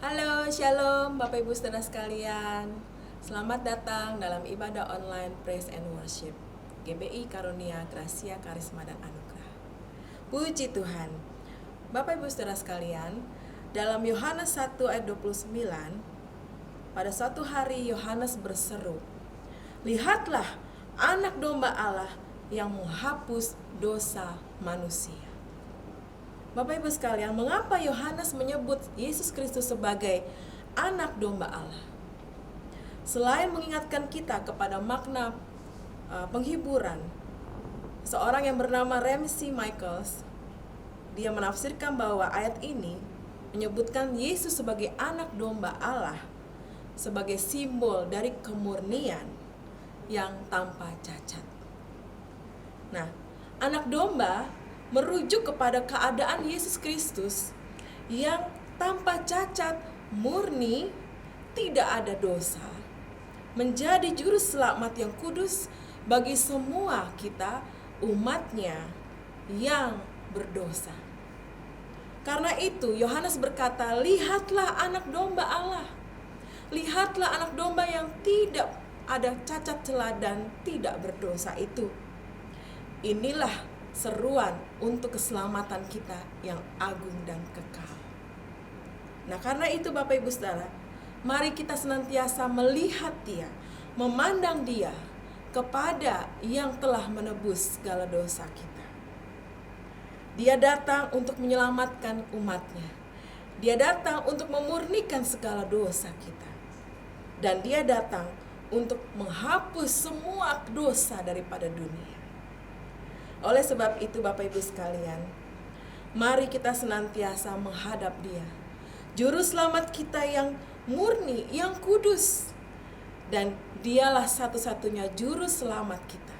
Halo, Shalom Bapak Ibu Saudara sekalian. Selamat datang dalam ibadah online Praise and Worship GBI Karunia Gracia Karisma dan Anugerah. Puji Tuhan. Bapak Ibu Saudara sekalian, dalam Yohanes 1 ayat 29, pada suatu hari Yohanes berseru, "Lihatlah anak domba Allah yang menghapus dosa manusia." Bapak Ibu sekalian, mengapa Yohanes menyebut Yesus Kristus sebagai anak domba Allah? Selain mengingatkan kita kepada makna penghiburan, seorang yang bernama Ramsey Michaels, dia menafsirkan bahwa ayat ini menyebutkan Yesus sebagai anak domba Allah, sebagai simbol dari kemurnian yang tanpa cacat. Nah, anak domba merujuk kepada keadaan Yesus Kristus yang tanpa cacat, murni, tidak ada dosa, menjadi juru selamat yang kudus bagi semua kita umatnya yang berdosa. Karena itu Yohanes berkata, "Lihatlah anak domba Allah. Lihatlah anak domba yang tidak ada cacat celah dan tidak berdosa itu." Inilah seruan untuk keselamatan kita yang agung dan kekal. Nah, karena itu Bapak Ibu Saudara, mari kita senantiasa melihat Dia, memandang Dia kepada yang telah menebus segala dosa kita. Dia datang untuk menyelamatkan umatnya. Dia datang untuk memurnikan segala dosa kita. Dan Dia datang untuk menghapus semua dosa daripada dunia. Oleh sebab itu Bapak Ibu sekalian, mari kita senantiasa menghadap Dia, Juru Selamat kita yang murni, yang kudus. Dan Dialah satu-satunya Juru Selamat kita.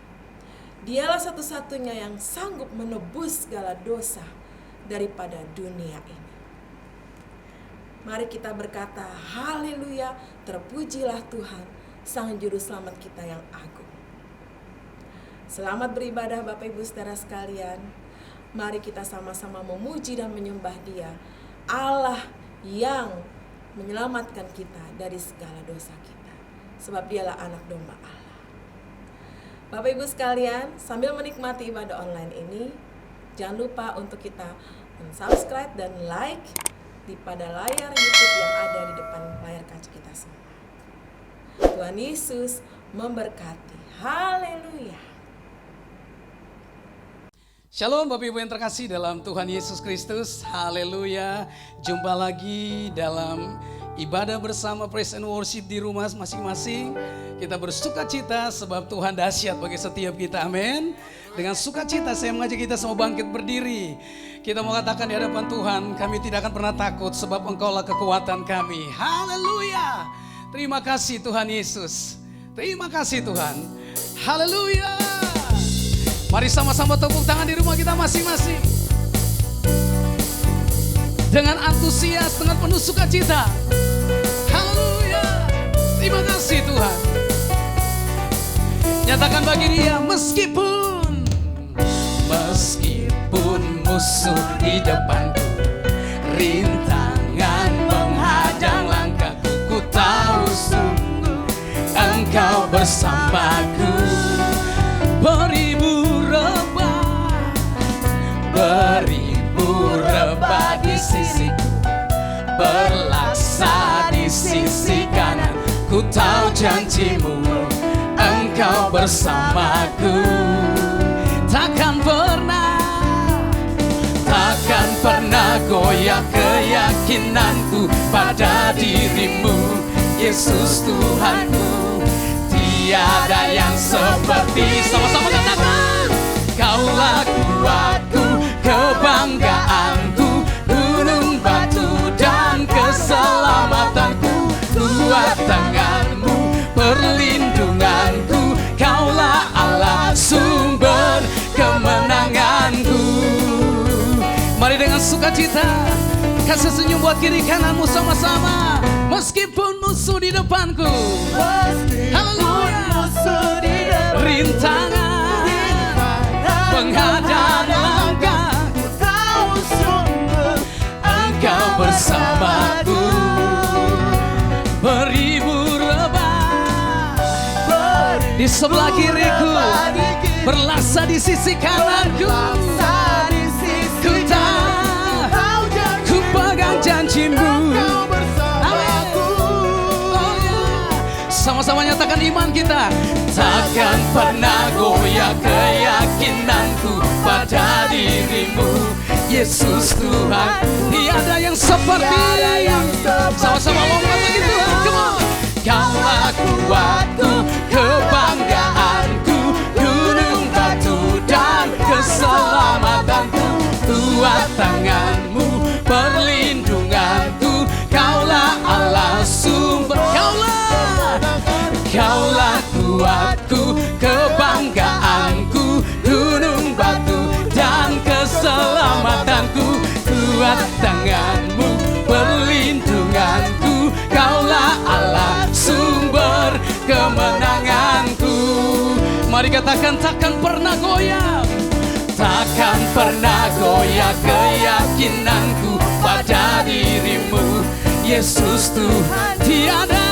Dialah satu-satunya yang sanggup menebus segala dosa daripada dunia ini. Mari kita berkata, haleluya, terpujilah Tuhan, Sang Juru Selamat kita yang agung. Selamat beribadah Bapak Ibu Saudara sekalian. Mari kita sama-sama memuji dan menyembah Dia, Allah yang menyelamatkan kita dari segala dosa kita. Sebab Dialah anak domba Allah. Bapak Ibu sekalian, sambil menikmati ibadah online ini, jangan lupa untuk kita subscribe dan like pada layar YouTube yang ada di depan layar kaca kita semua. Tuhan Yesus memberkati. Haleluya. Shalom Bapak Ibu yang terkasih dalam Tuhan Yesus Kristus. Haleluya. Jumpa lagi dalam ibadah bersama Praise and Worship di rumah masing-masing. Kita bersuka cita sebab Tuhan dahsyat bagi setiap kita. Amin. Dengan sukacita saya mengajak kita semua bangkit berdiri. Kita mau katakan di hadapan Tuhan, kami tidak akan pernah takut sebab Engkaulah kekuatan kami. Haleluya. Terima kasih Tuhan Yesus. Terima kasih Tuhan. Haleluya. Mari sama-sama tepuk tangan di rumah kita masing-masing. Dengan antusias, dengan penuh sukacita. Haleluya. Terima kasih Tuhan. Nyatakan bagi Dia, meskipun musuh di depanku, rintangan menghadang langkahku, ku tahu sungguh Engkau bersamaku. Beribu rebah di sisiku, berlaksa di sisi kanan. Ku tahu janji-Mu, Engkau bersamaku. Takkan pernah goyah keyakinanku pada diri-Mu, Yesus Tuhanku. Tiada yang seperti, sama-sama katakan, Kaulah kuatku, kebanggaanku, gunung batu dan keselamatanku. Kuat tangan-Mu, perlindunganku, Kaulah Allah, sumber kemenanganku. Mari dengan sukacita, kasih senyum buat kiri kananmu sama-sama. Meskipun musuh di depanku, haleluya, rintangan menghadang langkah, ku tahu sungguh Engkau bersamaku. di sebelah kiriku, berlaksa di sisi kananku. Ku tahu, ku pegang janjimu. Sama-sama nyatakan iman kita. Takkan pernah goyah keyakinanku pada dirimu, Yesus Tuhan. Tiada yang seperti. Sama-sama lompat lagi Tuhan. Come on. Kaulah kuatku, kebanggaanku, gunung batu dan keselamatanku. Kuat tanganmu, perlindunganku. Kaulah Allah sumber. Kaulah kuatku, kebanggaanku, gunung batu dan keselamatanku. Kuat tanganmu, perlindunganku. Kaulah Allah sumber kemenanganku. Mari katakan, takkan pernah goyah. Takkan pernah goyah keyakinanku pada dirimu, Yesus Tuhan. Tiada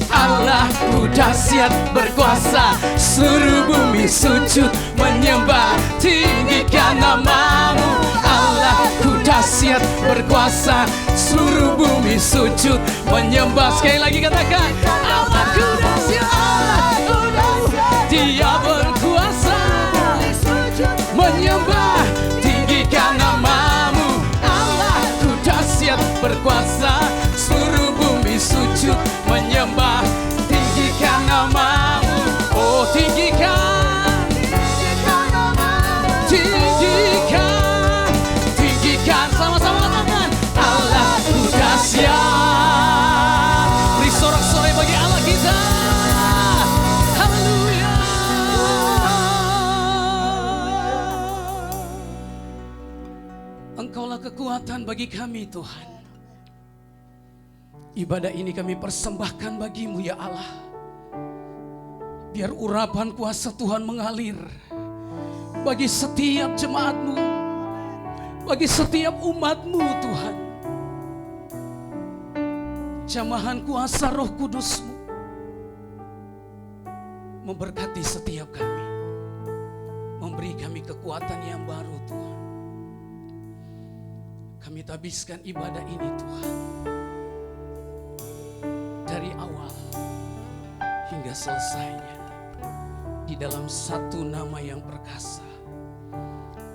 Allahku dahsyat berkuasa, seluruh bumi sujud menyembah, tinggikan namamu. Allahku dahsyat berkuasa, seluruh bumi sujud menyembah. Sekali lagi katakan, Allahku dahsyat, Dia berkuasa, menyembah, tinggikan namamu. Allahku dahsyat berkuasa, seluruh bumi sujud menyembah, tinggikan namamu. Oh, tinggikan, tinggikan, sama-sama katakan, Allahku dahsyat. Beri sorak-sorai bagi Allah kita. Haleluya. Engkaulah kekuatan bagi kami Tuhan. Ibadah ini kami persembahkan bagimu ya Allah. Biar urapan kuasa Tuhan mengalir bagi setiap jemaatmu, bagi setiap umatmu Tuhan. Jamahan kuasa Roh Kudus-Mu memberkati setiap kami, memberi kami kekuatan yang baru Tuhan. Kami tabiskan ibadah ini Tuhan, dari awal hingga selesainya, di dalam satu nama yang perkasa,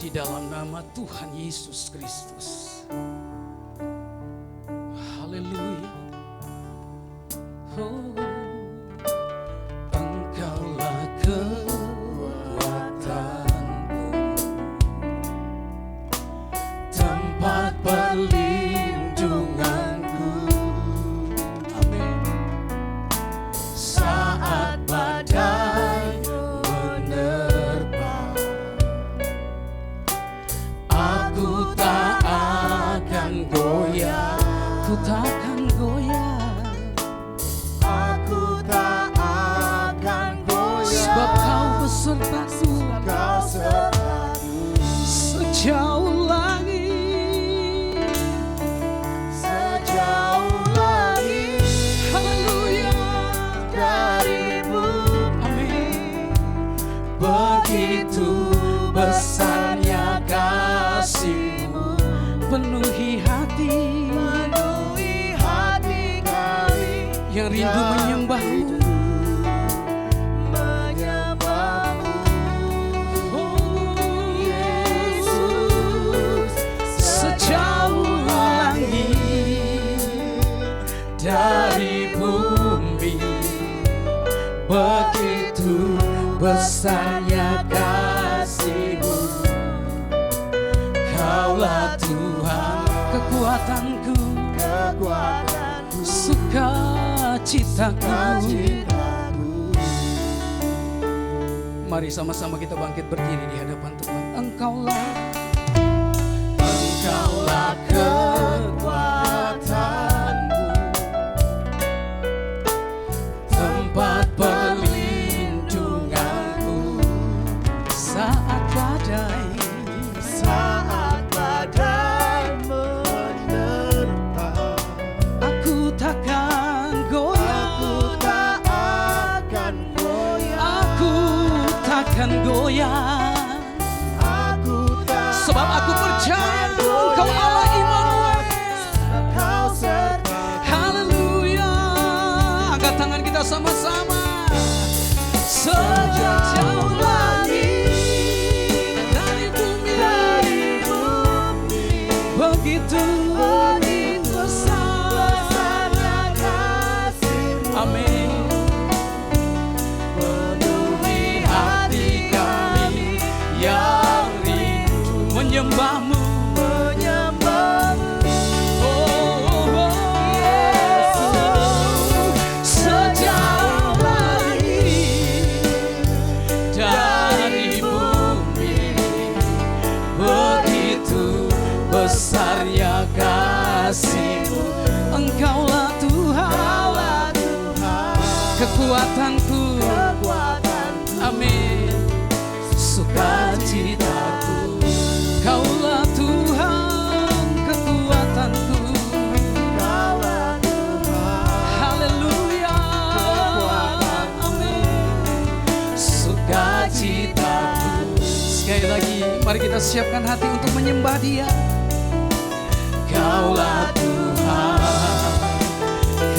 di dalam nama Tuhan Yesus Kristus. Haleluya. Oh, Engkaulah kekuatanku, tempat perlindunganku. Amin. Saat badai menerpa, aku tak akan goyah. Ku takkan goyah. Aku tak akan goyah. Sebab Kau besertaku. Kau sertaku. Sejauh langit. Sejauh langit. Haleluya. Dari bumi. Amin. Begitu besarnya kasih-Mu, penuhi hati kami yang rindu menyembah-Mu. Oh Yesus, sejauh langit dari bumi, begitu besarnya kasih-Mu. Kaulah Tuhan, kekuatanku, sukacitaku. Mari sama-sama kita bangkit berdiri di hadapan Tuhan. Engkaulah kekuatanku, tempat perlindunganku. Saat badai menerpa, aku takkan goyah. akan goyang. Sebab aku percaya Engkau Allah Immanuel. Haleluya. Angkat tangan kita sama-sama. Sejauh langit dari bumi, begitu besarnya kasih-Mu. Amin. Penuhi hati kami yang rindu menyembah-Mu. Sejauh langit dari bumi, begitu besarnya kasih-Mu. Engkaulah Tuhan, kekuatanku, amin, sukacitaku. Kaulah Tuhan, kekuatanku, haleluya, amin, sukacitaku. Sekali lagi, mari kita siapkan hati untuk menyembah Dia. Kaulah Tuhan,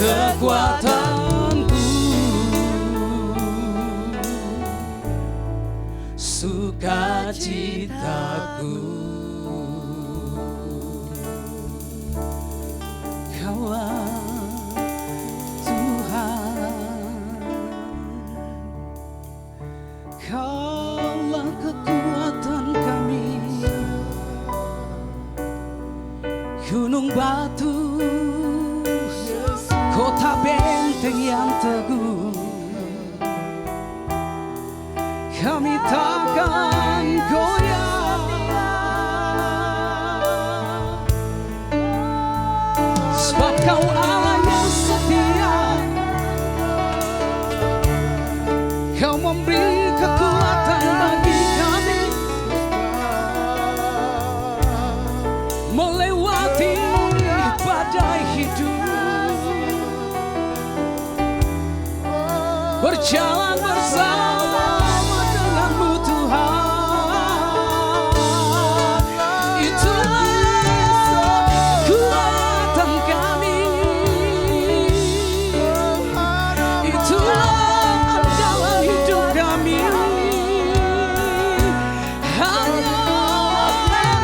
kekuatanku, sukacitaku. Kaulah Tuhan, Kaulah kekuatan kami. Gunung batu, kota benteng yang teguh, kami takkan goyang. Sebab Kau Allah yang setia, Kau memberi kekuatan bagi kami melewati badai hidup, berjalan bersama dengan-Mu Tuhan. Itulah kekuatan kami, itulah andalan hidup kami. Hanya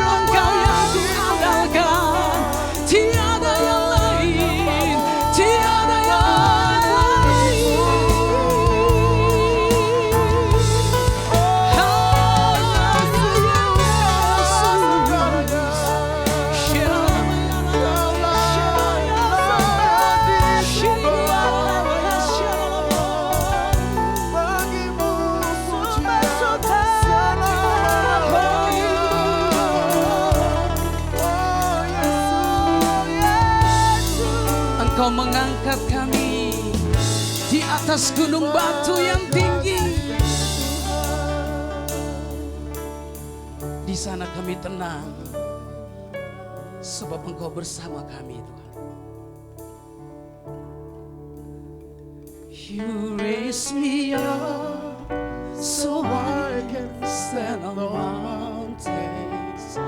Engkau yang diandalkan, tiada yang lain, tiada yang lain. Engkau mengangkat kami di atas gunung batu yang tinggi. Di sana kami tenang, sebab Engkau bersama kami, Tuhan. You raise me up so I can stand on mountains.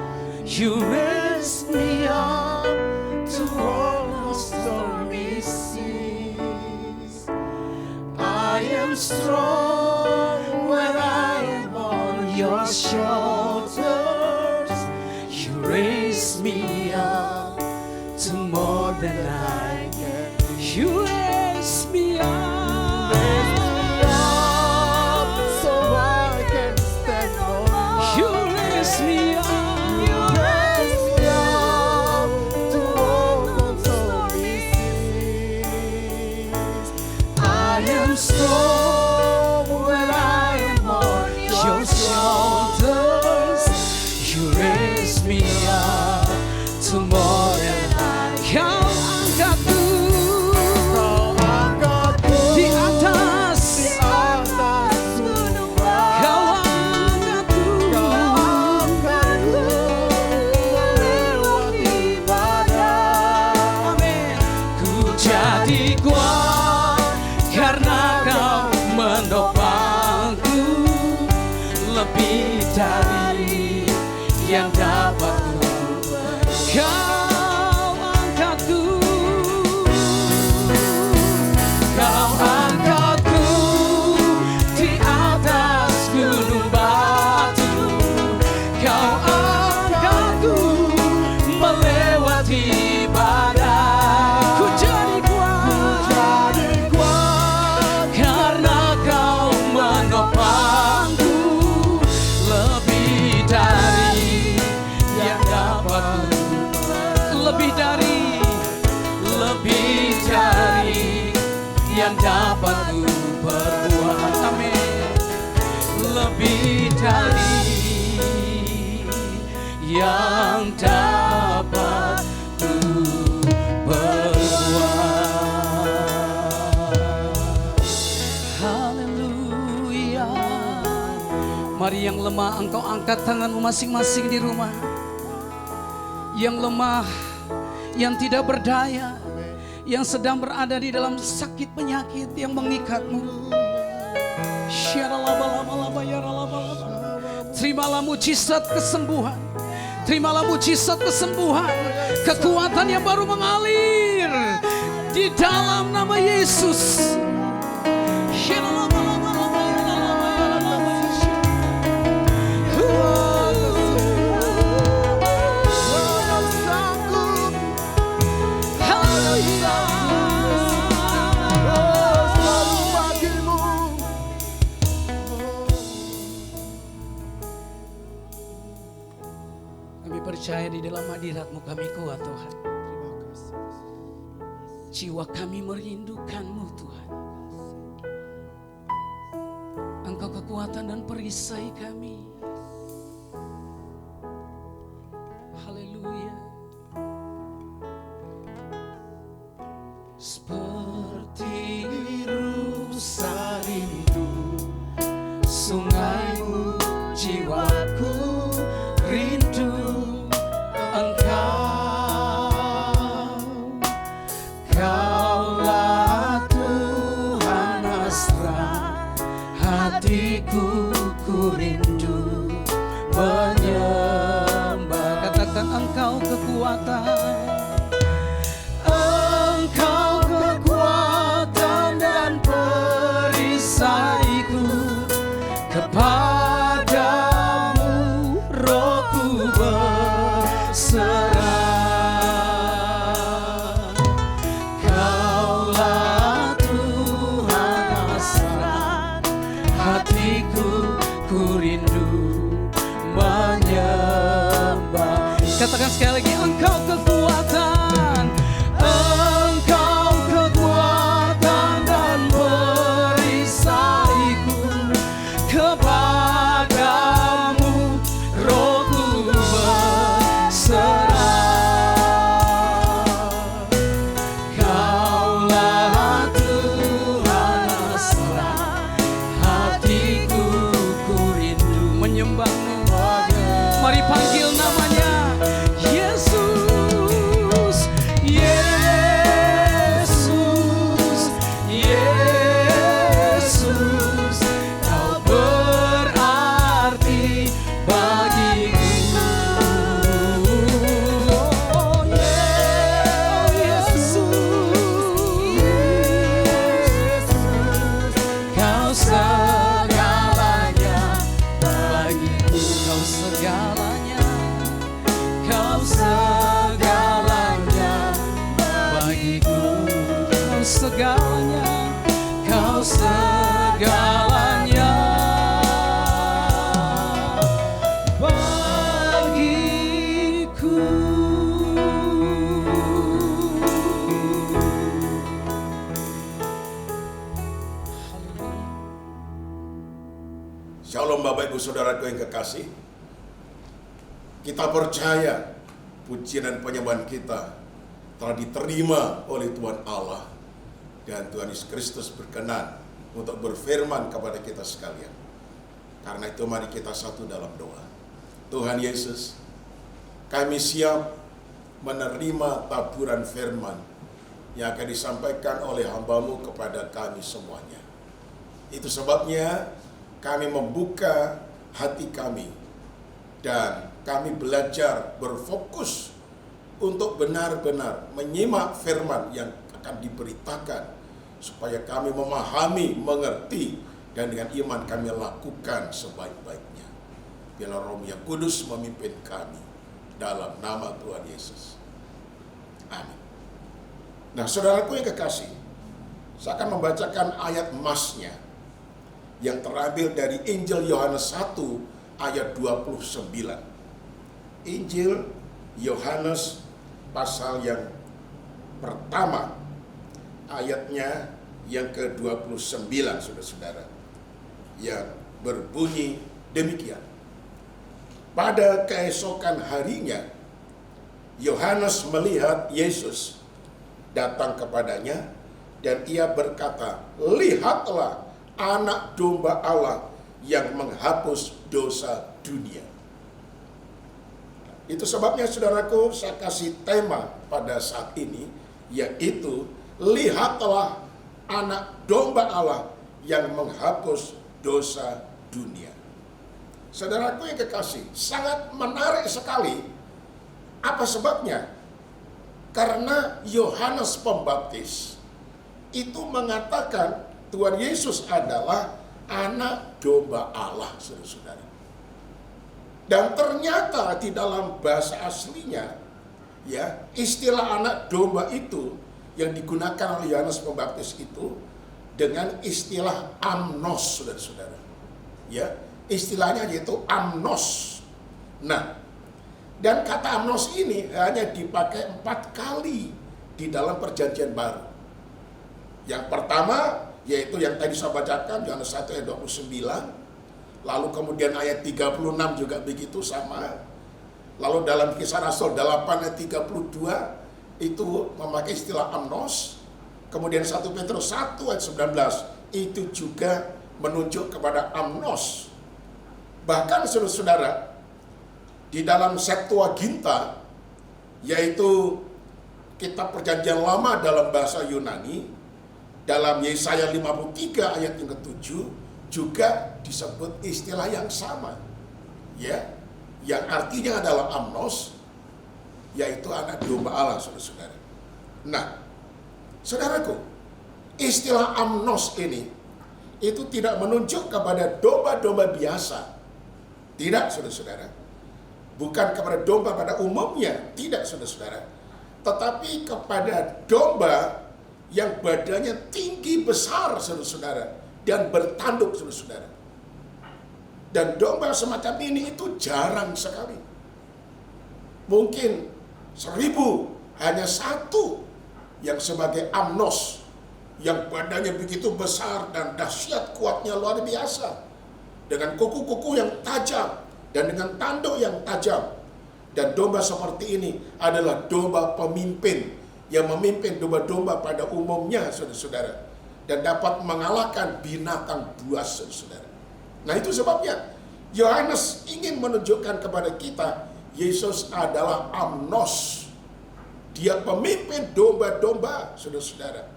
You raise me up to walk on stormy seas. I am strong when I am on your shoulders. You raise me up to more than I can. You raise me up. So I can stand on. You raise me up. You raise me up to walk on stormy seas. I am strong when I am on your shoulders. You raise me up to more than I can. Kau angkatku di atas gunung Kau angkatku melewati badai. Amin. Ku jadi kuat karena Kau yang dapat ku perbuat. Amin. Lebih dari yang dapat ku perbuat. Haleluya. Mari yang lemah engkau angkat tanganmu masing-masing di rumah. Yang lemah, yang tidak berdaya, yang sedang berada di dalam sakit penyakit yang mengikatmu. Terimalah mujizat kesembuhan. Terimalah mujizat kesembuhan. Kekuatan yang baru mengalir di dalam nama Yesus. Percaya di dalam hadirat-Mu kami kuat Tuhan. Jiwa kami merindukan-Mu Tuhan. Engkau kekuatan dan perisai kami. Haleluya. Seperti rusa rindu sungai-Mu, jiwaku rindu Engkau, Kaulah Tuhan asra, hatiku ku rindu menyembah. Katakan Engkau kekuatan, Engkau kekuatan dan perisaiku, kepadamu rohku berserah. Kaulah Tuhan asra, hatiku ku rindu menyembah. Katakan sekali lagi, Engkau kekuatan, Engkau kekuatan dan perisaiku, kepadamu rohku berserah. Kaulah Tuhan asra, hatiku ku rindu menyembah-Mu. Mari panggil namanya Yesus, Yesus, Yesus. Kau berarti bagiku. Oh Yesus, Kau segalanya bagiku. Kau segalanya, Kau segalanya bagiku. Kau segalanya, Kau segalanya bagiku. Shalom Bapak Ibu Saudaraku yang kekasih. Kita percaya pujian dan penyembahan kita telah diterima oleh Tuhan Allah, dan Tuhan Yesus Kristus berkenan untuk berfirman kepada kita sekalian. Karena itu mari kita satu dalam doa. Tuhan Yesus, kami siap menerima taburan firman yang akan disampaikan oleh hamba-Mu kepada kami semuanya. Itu sebabnya kami membuka hati kami dan kami belajar berfokus untuk benar-benar menyimak firman yang akan diberitakan, supaya kami memahami, mengerti, dan dengan iman kami lakukan sebaik-baiknya. Biarlah Roh yang Kudus memimpin kami dalam nama Tuhan Yesus. Amin. Nah, saudaraku yang kekasih, saya akan membacakan ayat emasnya yang terambil dari Injil Yohanes 1 ayat 29. Injil Yohanes pasal yang pertama, ayatnya yang ke-29, saudara-saudara, yang berbunyi demikian. Pada keesokan harinya, Yohanes melihat Yesus datang kepadanya, dan ia berkata, "Lihatlah anak domba Allah yang menghapus dosa dunia." Itu sebabnya, saudaraku, saya kasih tema pada saat ini, yaitu lihatlah anak domba Allah yang menghapus dosa dunia. Saudaraku yang kekasih, sangat menarik sekali. Apa sebabnya? Karena Yohanes Pembaptis itu mengatakan Tuhan Yesus adalah anak domba Allah, saudara-saudara. Dan ternyata di dalam bahasa aslinya, ya, istilah anak domba itu yang digunakan oleh Yohanes Pembaptis itu dengan istilah amnos, saudara-saudara. Ya, istilahnya yaitu amnos. Nah, dan kata amnos ini hanya dipakai 4 kali di dalam Perjanjian Baru. Yang pertama yaitu yang tadi saya bacakan, Yohanes 1 ayat 29. Lalu kemudian ayat 36 juga begitu sama. Lalu dalam Kisah Rasul 8 ayat 32 itu memakai istilah amnos. Kemudian 1 Petrus 1 ayat 19 itu juga menunjuk kepada amnos. Bahkan saudara-saudara, di dalam Septuaginta, yaitu kitab Perjanjian Lama dalam bahasa Yunani, dalam Yesaya 53 ayat yang ke-7 juga disebut istilah yang sama, ya, yang artinya adalah amnos, yaitu anak domba Allah, saudara-saudara. Nah, saudaraku, istilah amnos ini itu tidak menunjuk kepada domba-domba biasa, tidak, saudara-saudara. Bukan kepada domba pada umumnya, tidak, saudara-saudara. Tetapi kepada domba yang badannya tinggi besar, saudara-saudara, dan bertanduk, saudara-saudara. Dan domba semacam ini itu jarang sekali. Mungkin 1000 hanya 1 yang sebagai amnos, yang badannya begitu besar dan dahsyat kuatnya luar biasa, dengan kuku-kuku yang tajam dan dengan tanduk yang tajam. Dan domba seperti ini adalah domba pemimpin yang memimpin domba-domba pada umumnya, saudara-saudara, dan dapat mengalahkan binatang buas, saudara. Nah, itu sebabnya Yohanes ingin menunjukkan kepada kita Yesus adalah amnos. Dia pemimpin domba-domba, saudara-saudara.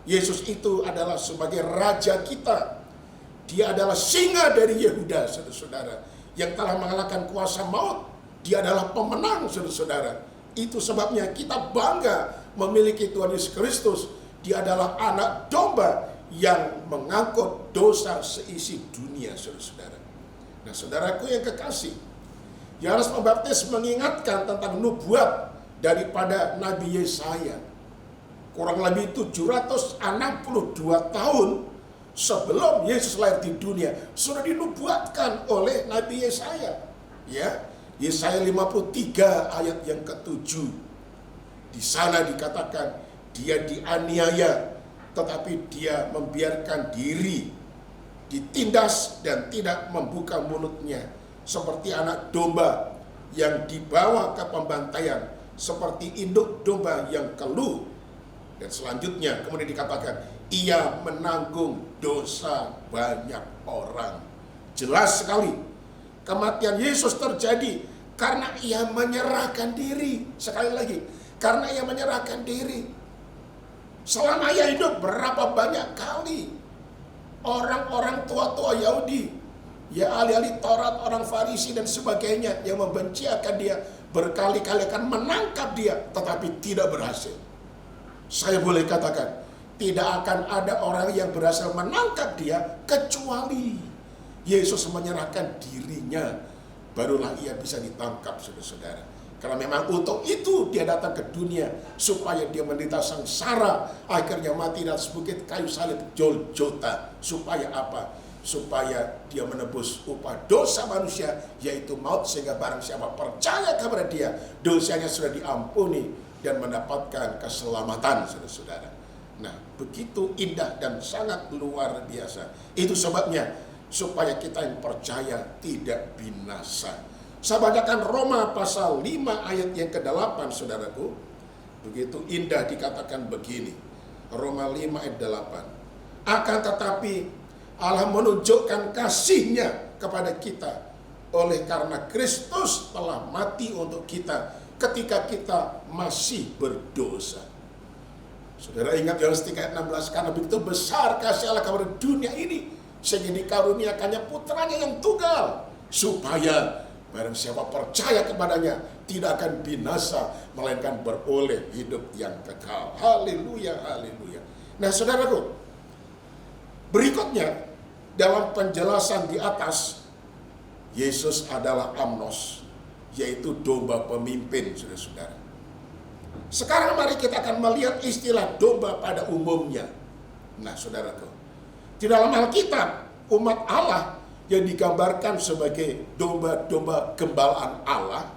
Yesus itu adalah sebagai raja kita. Dia adalah singa dari Yehuda, saudara-saudara, yang telah mengalahkan kuasa maut. Dia adalah pemenang, saudara-saudara. Itu sebabnya kita bangga memiliki Tuhan Yesus Kristus. Dia adalah anak domba yang mengangkut dosa seisi dunia, saudara-saudara. Nah, saudaraku yang kekasih, Yohanes Pembaptis mengingatkan tentang nubuat daripada Nabi Yesaya. Kurang lebih 762 tahun sebelum Yesus lahir di dunia sudah dinubuatkan oleh Nabi Yesaya. Ya, Yesaya 53 ayat yang ke-7. Di sana dikatakan dia dianiaya, tetapi dia membiarkan diri ditindas dan tidak membuka mulutnya, seperti anak domba yang dibawa ke pembantaian, seperti induk domba yang keluh. Dan selanjutnya kemudian dikatakan ia menanggung dosa banyak orang. Jelas sekali kematian Yesus terjadi karena ia menyerahkan diri. Sekali lagi, karena ia menyerahkan diri. Selama ia hidup, berapa banyak kali orang-orang tua-tua Yahudi, ya, ahli-ahli Taurat, orang Farisi dan sebagainya, yang membenci akan dia, berkali-kali akan menangkap dia, tetapi tidak berhasil. Saya boleh katakan, tidak akan ada orang yang berhasil menangkap dia kecuali Yesus menyerahkan dirinya, barulah ia bisa ditangkap, saudara-saudara. Karena memang untuk itu dia datang ke dunia, supaya dia menderita sengsara, akhirnya mati di atas bukit kayu salib Golgota. Supaya apa? Supaya dia menebus upah dosa manusia, yaitu maut, sehingga barang siapa percaya kepada dia, dosanya sudah diampuni dan mendapatkan keselamatan, saudara-saudara. Nah, begitu indah dan sangat luar biasa. Itu sebabnya supaya kita yang percaya tidak binasa. Saya bacakan Roma pasal 5 ayat yang ke-8, saudaraku. Begitu indah dikatakan begini. Roma 5 ayat 8. Akan tetapi Allah menunjukkan kasih-Nya kepada kita oleh karena Kristus telah mati untuk kita ketika kita masih berdosa. Saudara ingat Yohanes 3 ayat 16, karena begitu besar kasih Allah kepada dunia ini sehingga dikaruniakannya putranya yang tunggal, supaya barang siapa percaya kepadanya tidak akan binasa, melainkan beroleh hidup yang kekal. Haleluya, haleluya. Nah, saudaraku, berikutnya dalam penjelasan di atas, Yesus adalah Amnos, yaitu domba pemimpin, saudara-saudara. Sekarang mari kita akan melihat istilah domba pada umumnya. Nah, saudaraku, di dalam Alkitab, umat Allah yang digambarkan sebagai domba-domba gembalaan Allah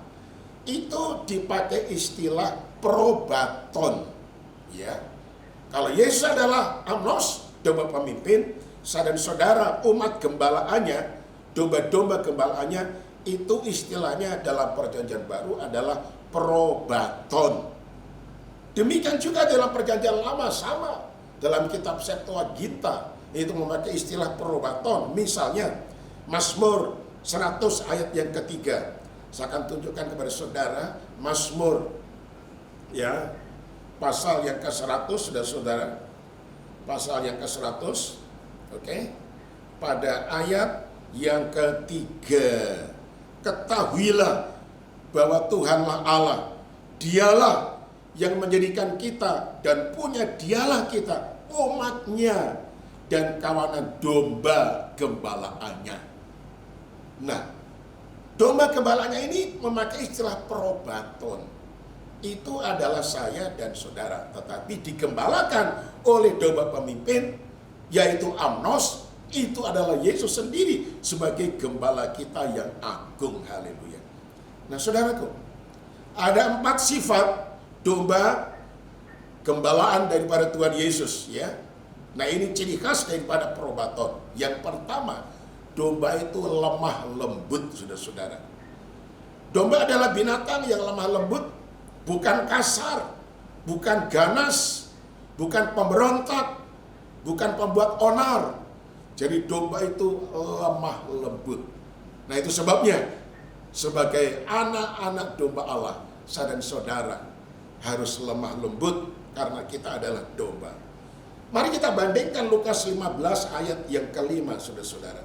itu dipakai istilah probaton. Ya, kalau Yesus adalah Amnos, domba pemimpin, saya dan saudara umat gembalaannya, domba-domba gembalaannya, itu istilahnya dalam Perjanjian Baru adalah probaton. Demikian juga dalam Perjanjian Lama sama. Dalam kitab Septuaginta itu memakai istilah probaton. Misalnya Mazmur 100 ayat yang ketiga. Saya akan tunjukkan kepada saudara Mazmur, ya, pasal yang ke-100, saudara-saudara. Pasal yang ke-100, oke. Pada ayat yang ketiga. Ketahuilah bahwa Tuhanlah Allah. Dialah yang menjadikan kita dan punya dialah kita, umatnya dan kawanan domba gembalaannya. Nah, domba gembalaannya ini memakai istilah probaton. Itu adalah saya dan saudara, tetapi digembalakan oleh domba pemimpin, yaitu Amnos. Itu adalah Yesus sendiri sebagai gembala kita yang agung. Haleluya. Nah, saudaraku, ada 4 sifat domba gembalaan daripada Tuhan Yesus, ya. Nah, ini ciri khas daripada probaton. Yang pertama, domba itu lemah lembut, saudara-saudara. Domba adalah binatang yang lemah lembut, bukan kasar, bukan ganas, bukan pemberontak, bukan pembuat onar. Jadi domba itu lemah lembut. Nah, itu sebabnya sebagai anak-anak domba Allah, saya dan saudara harus lemah lembut karena kita adalah domba. Mari kita bandingkan Lukas 15 ayat yang ke-5, saudara-saudara.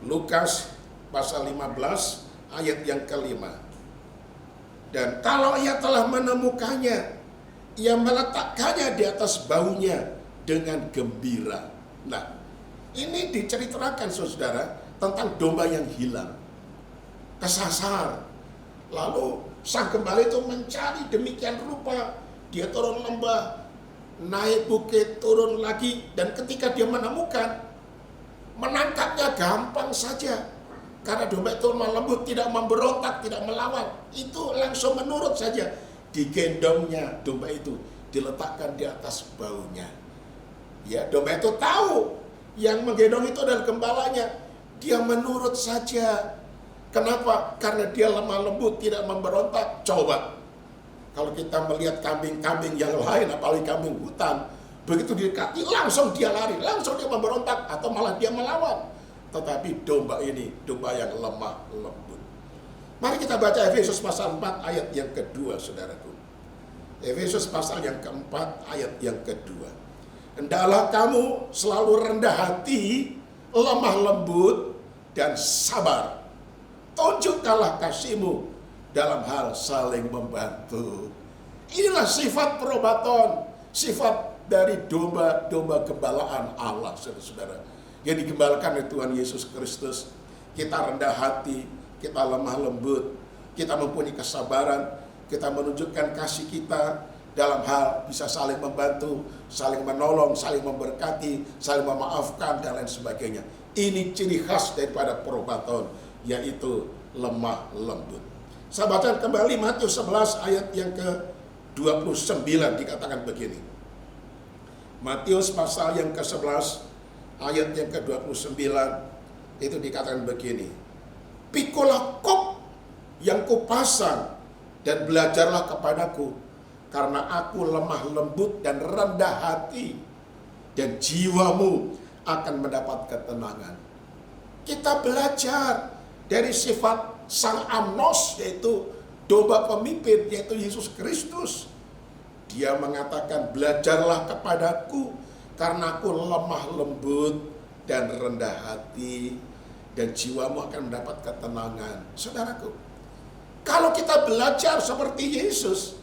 Lukas pasal 15 ayat yang ke-5. Dan kalau ia telah menemukannya, ia meletakkannya di atas bahunya dengan gembira. Nah, ini diceritakan, saudara, tentang domba yang hilang, kesasar. Lalu sang gembala itu mencari demikian rupa. Dia turun lembah, naik bukit, turun lagi. Dan ketika dia menemukan, menangkapnya gampang saja. Karena domba itu lemah lembut, tidak memberontak, tidak melawan. Itu langsung menurut saja. Digendongnya domba itu, diletakkan di atas baunya. Ya, domba itu tahu yang menggendong itu adalah gembalanya. Dia menurut saja. Kenapa? Karena dia lemah lembut, tidak memberontak. Coba, kalau kita melihat kambing-kambing yang lain, apalagi kambing hutan, begitu didekati, langsung dia lari, langsung dia memberontak, atau malah dia melawan. Tetapi domba ini, domba yang lemah lembut. Mari kita baca Efesus pasal 4 ayat yang kedua, saudaraku. Efesus pasal yang keempat ayat yang kedua. Hendaklah kamu selalu rendah hati, lemah lembut, dan sabar. Tunjukkanlah kasihmu dalam hal saling membantu. Inilah sifat probaton, sifat dari domba-domba gembalaan Allah, saudara-saudara, yang digembalakan oleh Tuhan Yesus Kristus. Kita rendah hati, kita lemah lembut, kita mempunyai kesabaran, kita menunjukkan kasih kita dalam hal bisa saling membantu, saling menolong, saling memberkati, saling memaafkan, dan lain sebagainya. Ini ciri khas daripada probaton, yaitu lemah lembut. Saya baca kembali Matius 11 ayat yang ke-29, dikatakan begini. Matius pasal yang ke-11 ayat yang ke-29 itu dikatakan begini. Pikulah kop yang kupasang dan belajarlah kepadaku, karena aku lemah lembut dan rendah hati, dan jiwamu akan mendapat ketenangan. Kita belajar dari sifat sang Amnos, yaitu domba pemimpin, yaitu Yesus Kristus. Dia mengatakan, belajarlah kepadaku karena aku lemah lembut dan rendah hati, dan jiwamu akan mendapat ketenangan. Saudaraku, kalau kita belajar seperti Yesus,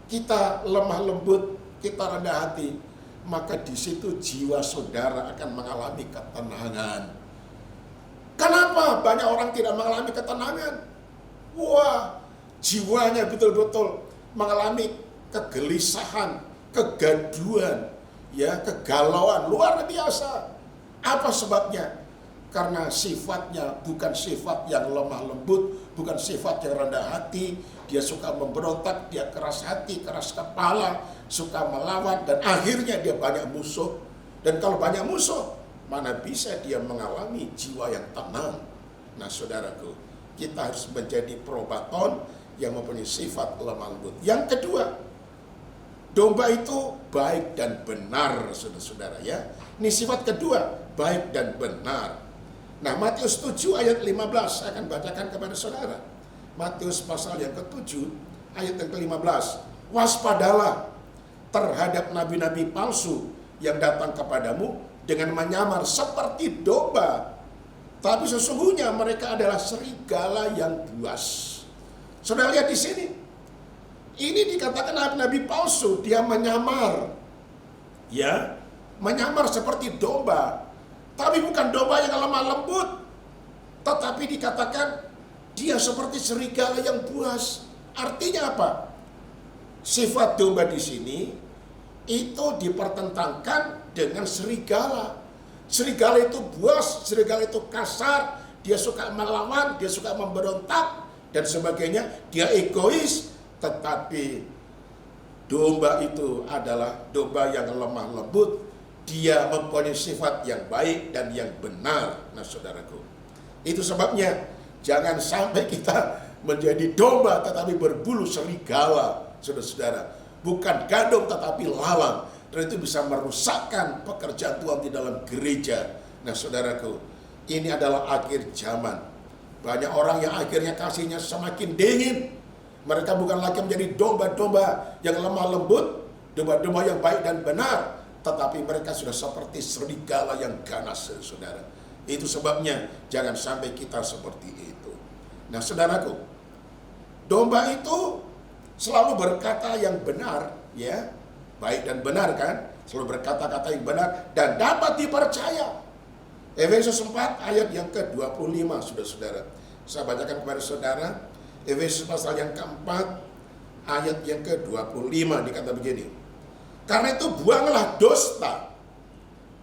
kita lemah lembut, kita rendah hati, maka di situ jiwa saudara akan mengalami ketenangan. Kenapa banyak orang tidak mengalami ketenangan? Wah, jiwanya betul-betul mengalami kegelisahan, kegaduhan, ya, kegalauan luar biasa. Apa sebabnya? Karena sifatnya bukan sifat yang lemah lembut, bukan sifat yang rendah hati. Dia suka memberontak, dia keras hati, keras kepala, suka melawan, dan akhirnya dia banyak musuh. Dan kalau banyak musuh, mana bisa dia mengalami jiwa yang tenang? Nah, saudaraku, kita harus menjadi probaton yang mempunyai sifat lemah lembut. Yang kedua, domba itu baik dan benar, saudara-saudara, ya. Ini sifat kedua, baik dan benar. Nah, Matius 7 ayat 15 saya akan bacakan kepada saudara. Matius pasal yang ke-7 ayat yang ke-15. Waspadalah terhadap nabi-nabi palsu yang datang kepadamu dengan menyamar seperti domba, tapi sesungguhnya mereka adalah serigala yang buas. Saudara lihat di sini. Ini dikatakan nabi-nabi palsu, dia menyamar. Ya, menyamar seperti domba. Tapi bukan domba yang lemah lembut, tetapi dikatakan dia seperti serigala yang buas. Artinya apa? Sifat domba di sini itu dipertentangkan dengan serigala. Serigala itu buas, serigala itu kasar, dia suka melawan, dia suka memberontak dan sebagainya, dia egois. Tetapi domba itu adalah domba yang lemah lembut. Dia mempunyai sifat yang baik dan yang benar. Nah, saudaraku, itu sebabnya jangan sampai kita menjadi domba tetapi berbulu serigala, saudara-saudara. Bukan gadong tetapi lalang. Dan itu bisa merusakkan pekerjaan Tuhan di dalam gereja. Nah, saudaraku, ini adalah akhir zaman. Banyak orang yang akhirnya kasihnya semakin dingin. Mereka bukan lagi menjadi domba-domba yang lemah lembut, domba-domba yang baik dan benar, tetapi mereka sudah seperti serigala yang ganas, saudara. Itu sebabnya jangan sampai kita seperti itu. Nah, saudaraku, domba itu selalu berkata yang benar, ya, baik dan benar kan, selalu berkata-kata yang benar dan dapat dipercaya. Efesus 4 ayat yang ke-25, saudara-saudara. Saya bacakan kepada saudara. Efesus pasal yang keempat ayat yang ke-25 dikata begini. Karena itu buanglah dusta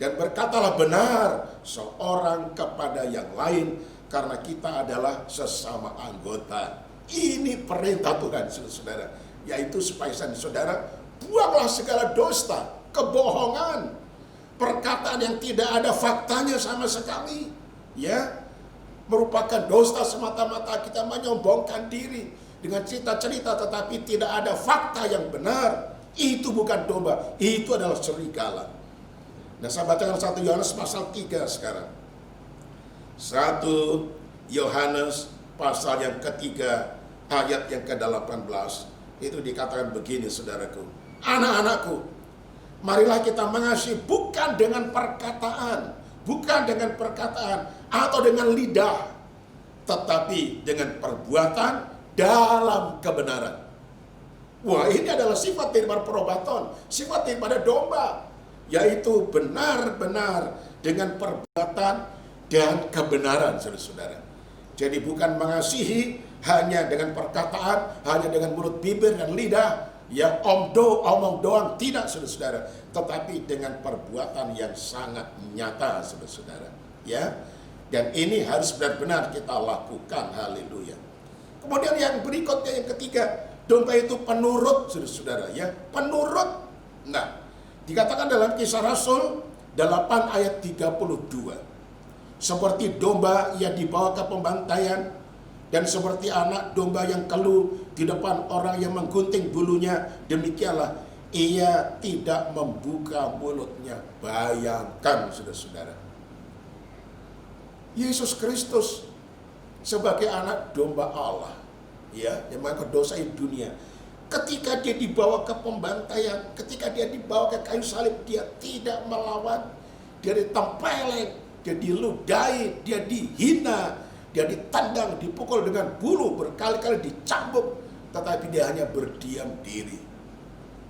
dan berkatalah benar seorang kepada yang lain, karena kita adalah sesama anggota. Ini perintah Tuhan, saudara, yaitu supaya saudara buanglah segala dusta, kebohongan, perkataan yang tidak ada faktanya sama sekali, ya, merupakan dusta semata-mata. Kita menyombongkan diri dengan cerita-cerita tetapi tidak ada fakta yang benar. Itu bukan domba, itu adalah serigala. Nah, saya bacakan 1 Yohanes pasal 3 sekarang. 1 Yohanes pasal yang ketiga ayat yang ke-18 itu dikatakan begini, saudaraku. Anak-anakku, marilah kita mengasihi bukan dengan perkataan, atau dengan lidah, tetapi dengan perbuatan dalam kebenaran. Wah, ini adalah sifat daripada probaton, sifat daripada domba, yaitu benar-benar dengan perbuatan dan kebenaran, saudara-saudara. Jadi bukan mengasihi hanya dengan perkataan, hanya dengan mulut, bibir, dan lidah, ya, omong doang, tidak, saudara-saudara, tetapi dengan perbuatan yang sangat nyata, saudara-saudara, ya. Dan ini harus benar-benar kita lakukan, haleluya. Kemudian yang berikutnya, yang ketiga, domba itu penurut, saudara-saudara, ya, penurut. Nah, Dikatakan dalam Kisah Rasul 8 ayat 32. Seperti domba ia dibawa ke pembantaian, dan seperti anak domba yang keluh di depan orang yang menggunting bulunya, demikianlah ia tidak membuka mulutnya. Bayangkan saudara-saudara, Yesus Kristus sebagai anak domba Allah, ya, yang mengkodosai dunia, ketika dia dibawa ke pembantaian, ketika dia dibawa ke kayu salib, dia tidak melawan, dia ditempeleng, dia diludahi, dia dihina, dia ditendang, dipukul dengan bulu, berkali-kali dicambuk, tetapi dia hanya berdiam diri.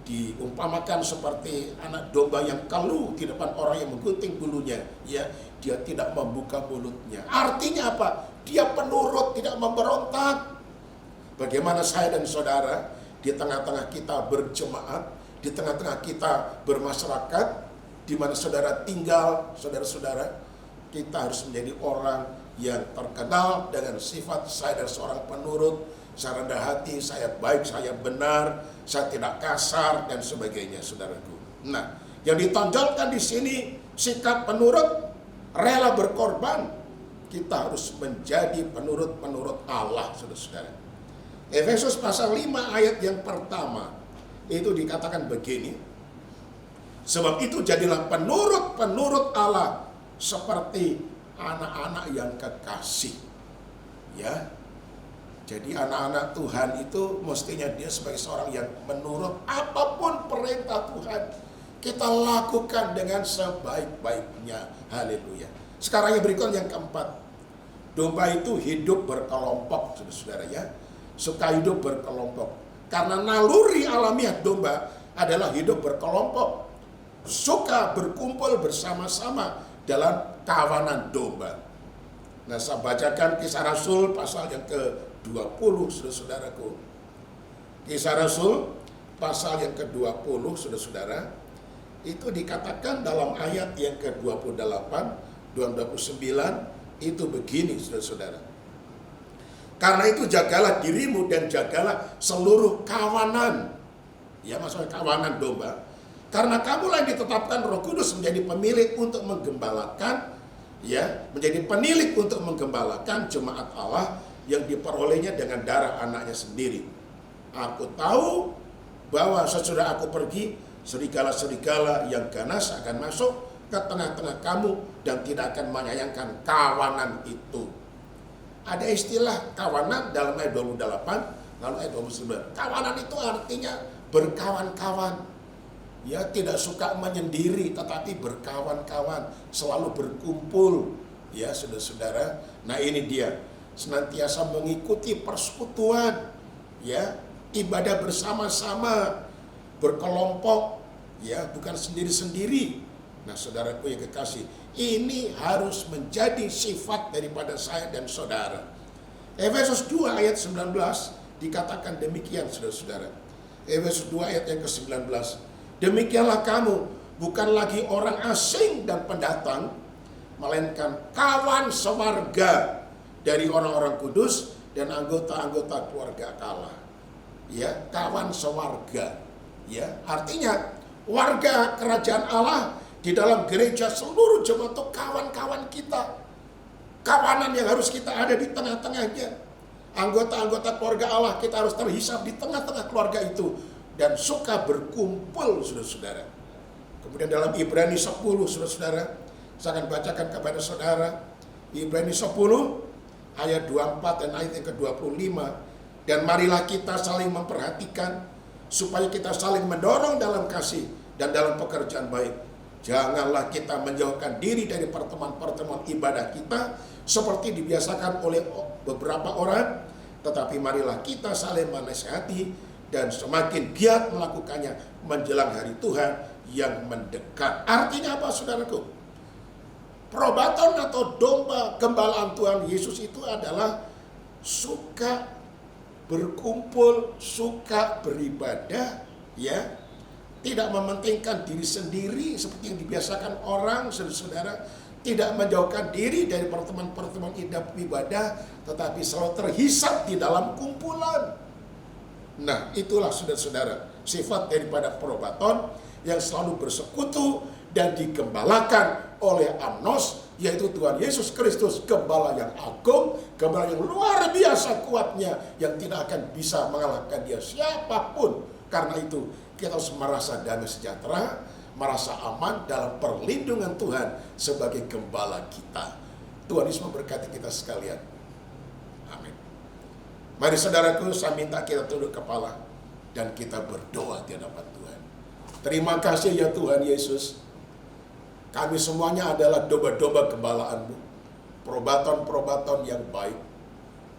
Diumpamakan seperti anak domba yang keluh di depan orang yang menggunting bulunya, ya, dia tidak membuka mulutnya. Artinya apa? Dia penurut, tidak memberontak. Bagaimana saya dan saudara di tengah-tengah kita berjemaat, di tengah-tengah kita bermasyarakat, di mana saudara tinggal, saudara-saudara, kita harus menjadi orang yang terkenal dengan sifat saya adalah seorang penurut, saya rendah hati, saya baik, saya benar, saya tidak kasar, dan sebagainya, saudaraku. Nah, yang ditonjolkan di sini sikap penurut, rela berkorban. Kita harus menjadi penurut-penurut Allah, saudara-saudara. Efesus pasal 5 ayat yang pertama itu dikatakan begini. Sebab itu jadilah penurut-penurut Allah seperti anak-anak yang kekasih. Ya. Jadi anak-anak Tuhan itu mestinya dia sebagai seorang yang menurut apapun perintah Tuhan, kita lakukan dengan sebaik-baiknya. Haleluya. Sekarang yang berikutnya yang keempat. Domba itu hidup berkelompok, saudara-saudara, ya. Suka hidup berkelompok. Karena naluri alamiah domba adalah hidup berkelompok. Suka berkumpul bersama-sama dalam kawanan domba. Nah, saya bacakan Kisah Rasul pasal yang ke-20, saudara-saudaraku. Kisah Rasul pasal yang ke-20, saudara-saudara, itu dikatakan dalam ayat yang ke-28 dan 29 itu begini, saudara-saudara. Karena itu jagalah dirimu dan jagalah seluruh kawanan. Ya, maksudnya kawanan domba. Karena kamulah yang ditetapkan Roh Kudus menjadi pemilik untuk menggembalakan, ya, menjadi penilik untuk menggembalakan jemaat Allah yang diperolehnya dengan darah anaknya sendiri. Aku tahu bahwa sesudah aku pergi, serigala-serigala yang ganas akan masuk ke tengah-tengah kamu dan tidak akan menyayangkan kawanan itu. Ada istilah kawanan dalam ayat 28, lalu ayat 29. Kawanan itu artinya berkawan-kawan. Ya, tidak suka menyendiri tetapi berkawan-kawan, selalu berkumpul. Ya, saudara-saudara. Nah, ini dia. Senantiasa mengikuti persekutuan, ya, ibadah bersama-sama, berkelompok, ya, bukan sendiri-sendiri. Nah, saudaraku yang kekasih, ini harus menjadi sifat daripada saya dan saudara. Efesus 2 ayat 19 dikatakan demikian, saudara-saudara. Efesus 2 ayat yang ke-19. Demikianlah kamu, bukan lagi orang asing dan pendatang, melainkan kawan sewarga dari orang-orang kudus dan anggota-anggota keluarga Allah. Ya, kawan sewarga. Ya, artinya warga kerajaan Allah di dalam gereja, seluruh jemaat itu kawan-kawan kita. Kawanan yang harus kita ada di tengah-tengahnya. Anggota-anggota keluarga Allah, kita harus terhisap di tengah-tengah keluarga itu. Dan suka berkumpul, saudara-saudara. Kemudian dalam Ibrani 10, saudara-saudara, saya akan bacakan kepada saudara. Ibrani 10, ayat 24 dan ayat yang ke-25. Dan marilah kita saling memperhatikan, supaya kita saling mendorong dalam kasih dan dalam pekerjaan baik. Janganlah kita menjauhkan diri dari pertemuan-pertemuan ibadah kita, seperti dibiasakan oleh beberapa orang, tetapi marilah kita saling menasihati, dan semakin giat melakukannya menjelang hari Tuhan yang mendekat. Artinya apa, saudaraku? Probaton atau domba gembalaan Tuhan Yesus itu adalah suka berkumpul, suka beribadah, ya, tidak mementingkan diri sendiri seperti yang dibiasakan orang, saudara-saudara, tidak menjauhkan diri dari pertemuan-pertemuan ibadah, tetapi selalu terhisap di dalam kumpulan. Nah, itulah saudara-saudara sifat daripada probaton yang selalu bersekutu dan digembalakan oleh Amnos, yaitu Tuhan Yesus Kristus, gembala yang agung, gembala yang luar biasa kuatnya, yang tidak akan bisa mengalahkan dia siapapun. Karena itu kita harus merasa damai sejahtera, merasa aman dalam perlindungan Tuhan sebagai gembala kita. Tuhan Yesus memberkati kita sekalian. Amin. Mari saudaraku, saya minta kita tunduk kepala dan kita berdoa di hadapan Tuhan. Terima kasih ya Tuhan Yesus. Kami semuanya adalah domba-domba gembala-Mu, probaton-probaton yang baik.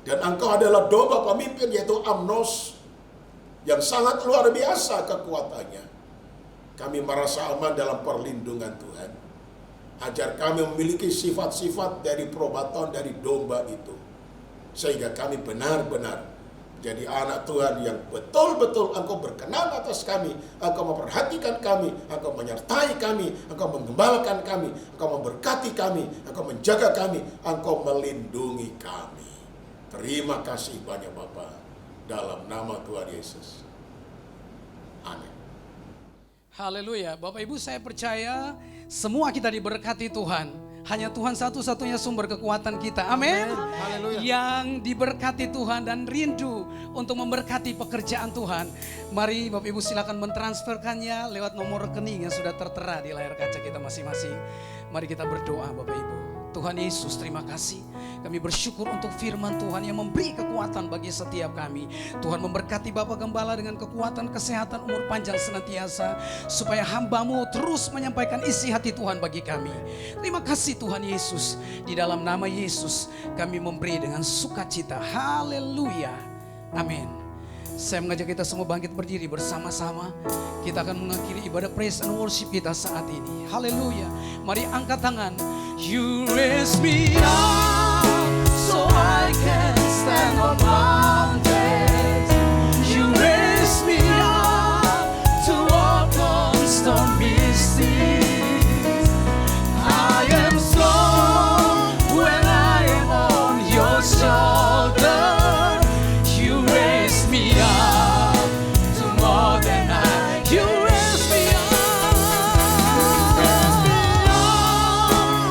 Dan Engkau adalah domba pemimpin, yaitu Amnos, yang sangat luar biasa kekuatannya. Kami merasa aman dalam perlindungan Tuhan. Ajar kami memiliki sifat-sifat dari probaton, dari domba itu. Sehingga kami benar-benar jadi anak Tuhan yang betul-betul Engkau berkenan atas kami, Engkau memperhatikan kami, Engkau menyertai kami, Engkau menggembalakan kami, Engkau memberkati kami, Engkau menjaga kami, Engkau melindungi kami. Terima kasih banyak Bapa, dalam nama Tuhan Yesus. Amin. Haleluya. Bapak Ibu, saya percaya semua kita diberkati Tuhan. Hanya Tuhan satu-satunya sumber kekuatan kita. Amin. Haleluya. Yang diberkati Tuhan dan rindu untuk memberkati pekerjaan Tuhan. Mari Bapak Ibu silakan mentransferkannya lewat nomor rekening yang sudah tertera di layar kaca kita masing-masing. Mari kita berdoa Bapak Ibu. Tuhan Yesus, terima kasih. Kami bersyukur untuk firman Tuhan yang memberi kekuatan bagi setiap kami. Tuhan memberkati Bapak Gembala dengan kekuatan, kesehatan, umur panjang senantiasa. Supaya hamba-Mu terus menyampaikan isi hati Tuhan bagi kami. Terima kasih Tuhan Yesus. Di dalam nama Yesus kami memberi dengan sukacita. Haleluya. Amin. Saya mengajak kita semua bangkit berdiri bersama-sama. Kita akan mengakhiri ibadah praise and worship kita saat ini. Haleluya. Mari angkat tangan. You raise me up so I can stand on mountains. You raise me up to walk on stormy seas. I am strong when I am on your shoulder. You raise me up to more than I. You raise me up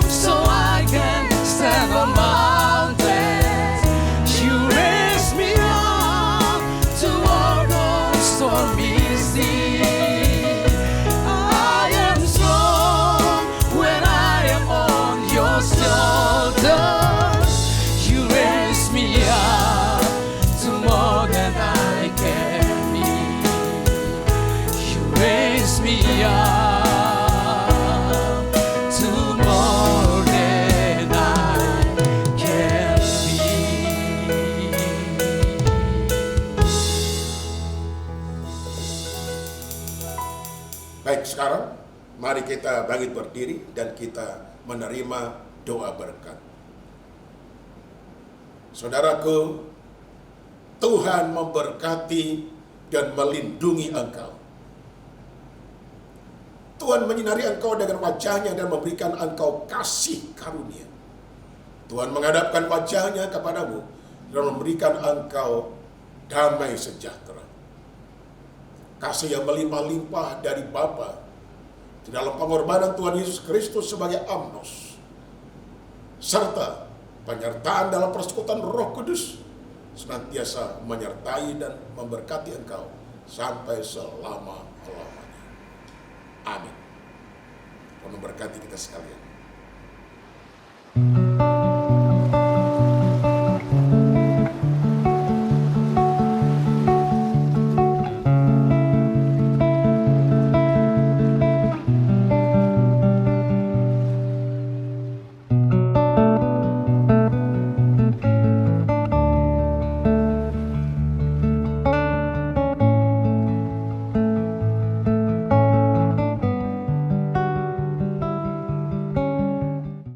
so I can stand on mountains. You raise me up to walk on stormy seas. I am strong when I am on your shoulders. You raise me up to more than I can be. You raise me up to more than I can be. Baik, sekarang mari kita bangkit berdiri dan kita menerima doa berkat. Saudaraku, Tuhan memberkati dan melindungi engkau. Tuhan menyinari engkau dengan wajahnya dan memberikan engkau kasih karunia. Tuhan menghadapkan wajahnya kepadamu dan memberikan engkau damai sejahtera. Kasih yang melimpah-limpah dari Bapa di dalam pengorbanan Tuhan Yesus Kristus sebagai Amnos, serta penyertaan dalam persekutuan Roh Kudus senantiasa menyertai dan memberkati engkau sampai selama-lamanya. Amin. Tuhan memberkati kita sekalian.